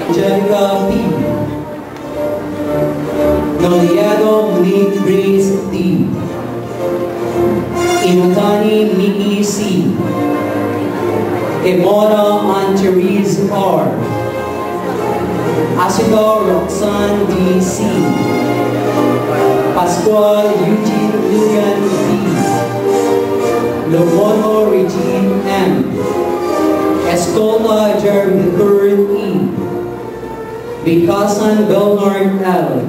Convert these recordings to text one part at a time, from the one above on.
Angelica P. Noliado Monique Grace D. Inutani Mickey C. Emora Ann-Therese R. Asidor Roxanne D. C. Pascual Eugene Lilian D. Lomono Regine M. Escola Jeremy III E. Bicasan Belnard L.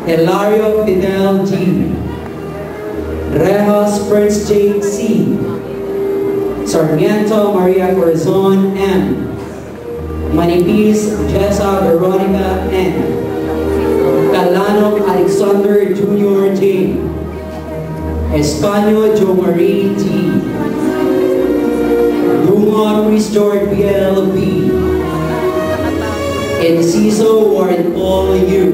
Hilario Fidel G. Rejas Prince J. C. Sarmiento Maria Corazon M. Manipis Jessa Veronica N. Calano Alexander Jr. J. Espanyo Jo Marie T. Lumon Restored BL B. Enciso Warren Paul U.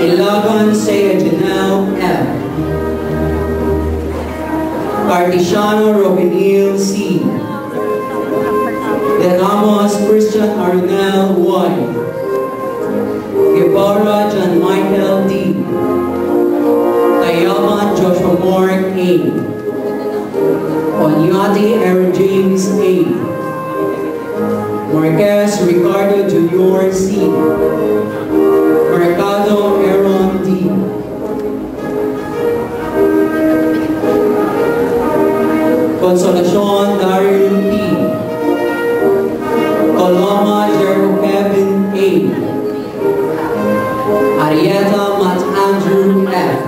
Ilagan Saya Janelle F. Cartesiano Robinil C. De Ramos Christian Arnel Y. Guevara John Michael D. Tayaman Joshua Mark A. Onyati Aaron James A. Marquez Ricardo Jr. C. Mercado Aaron D. Consolacion Daryl P. Coloma Jericho Kevin A. Arietta Matt Andrew F.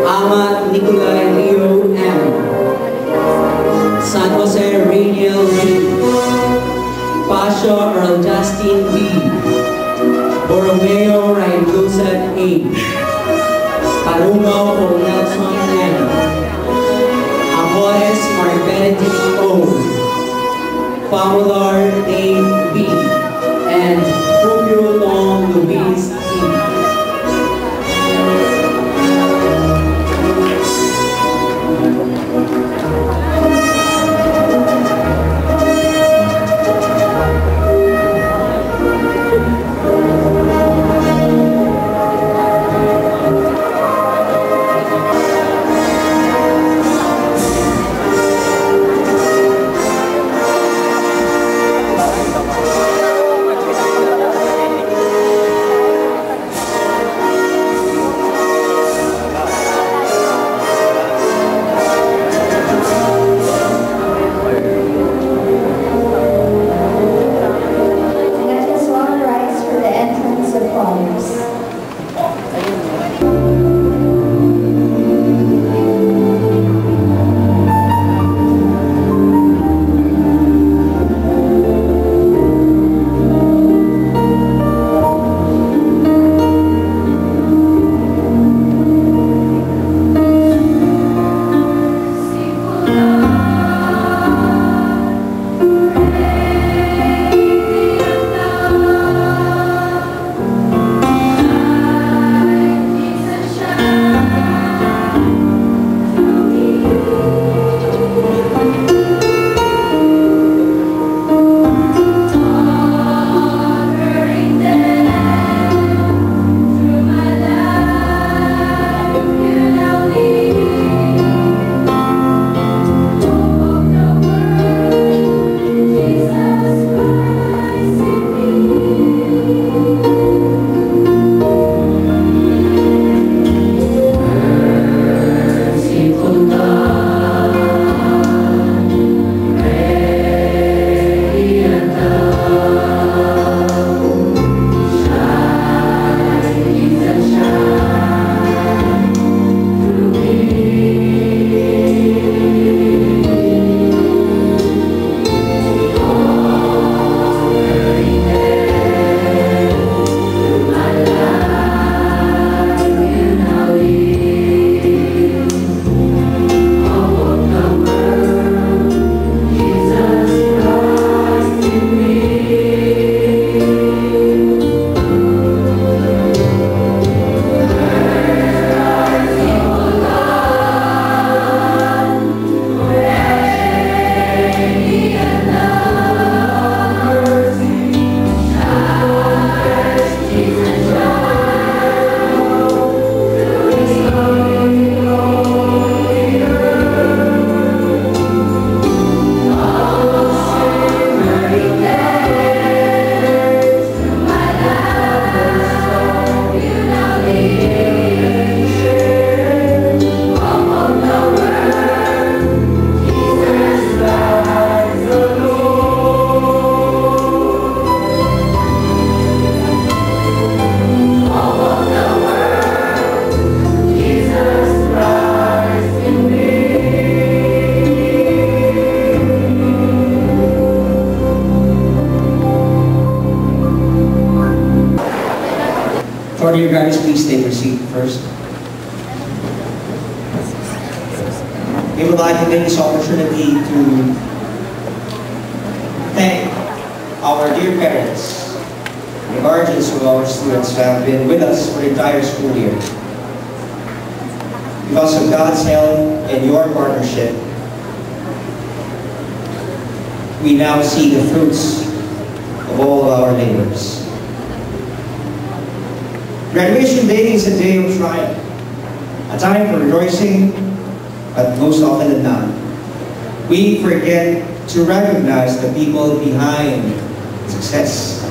Amat Nicolai Leo M. San Jose Rainiel D. Pasha Earl Justin B. Borromeo Ryan Joseph A. Arungo Paul Nelson M. Amores Mark Benedict O. Pamular Dave B. and Fulvio Long Luis E. dear guys, please take your seat first. We would like to take this opportunity to thank our dear parents, the guardians of our students who have been with us for the entire school year. Because of God's help and your partnership, we now see the fruits of all of our labors. Graduation day is a day of triumph, a time for rejoicing, but most often than not, we forget to recognize the people behind success.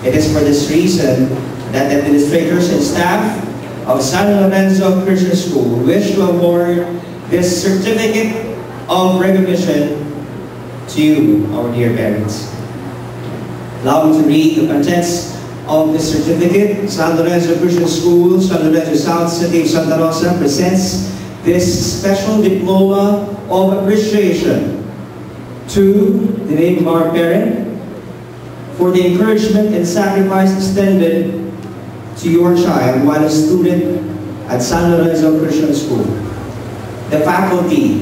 It is for this reason that administrators and staff of San Lorenzo Christian School wish to award this certificate of recognition to you, our dear parents. Allow me to read the contents of this certificate. San Lorenzo Christian School, San Lorenzo South City of Santa Rosa presents this special diploma of appreciation to the name of our parent for the encouragement and sacrifice extended to your child while a student at San Lorenzo Christian School. The faculty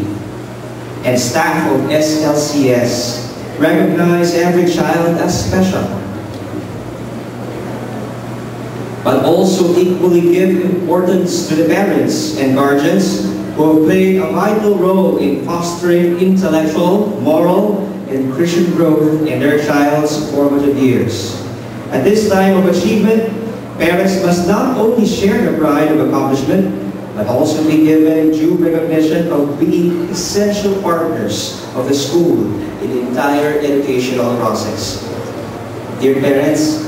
and staff of SLCS recognize every child as special, but also equally give importance to the parents and guardians who have played a vital role in fostering intellectual, moral, and Christian growth in their child's formative years. At this time of achievement, parents must not only share the pride of accomplishment, but also be given due recognition of being essential partners of the school in the entire educational process. Dear parents,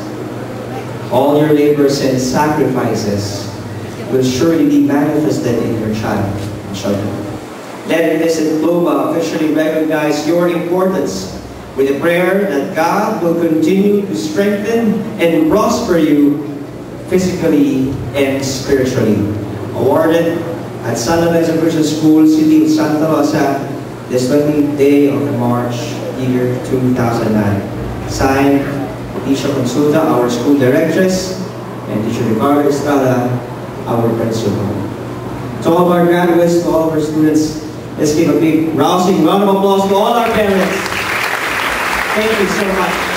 all your labors and sacrifices will surely be manifested in your children. Let this diploma officially recognize your importance with a prayer that God will continue to strengthen and prosper you physically and spiritually. Awarded at San Lorenzo Christian School, City of Santa Rosa, this 20th day of March, year 2009. Signed, Teacher Consulta, our school directress, and Teacher Ricardo Estrada, our principal. To all of our graduates, to all of our students, let's give a big rousing round of applause to all our parents. Thank you so much.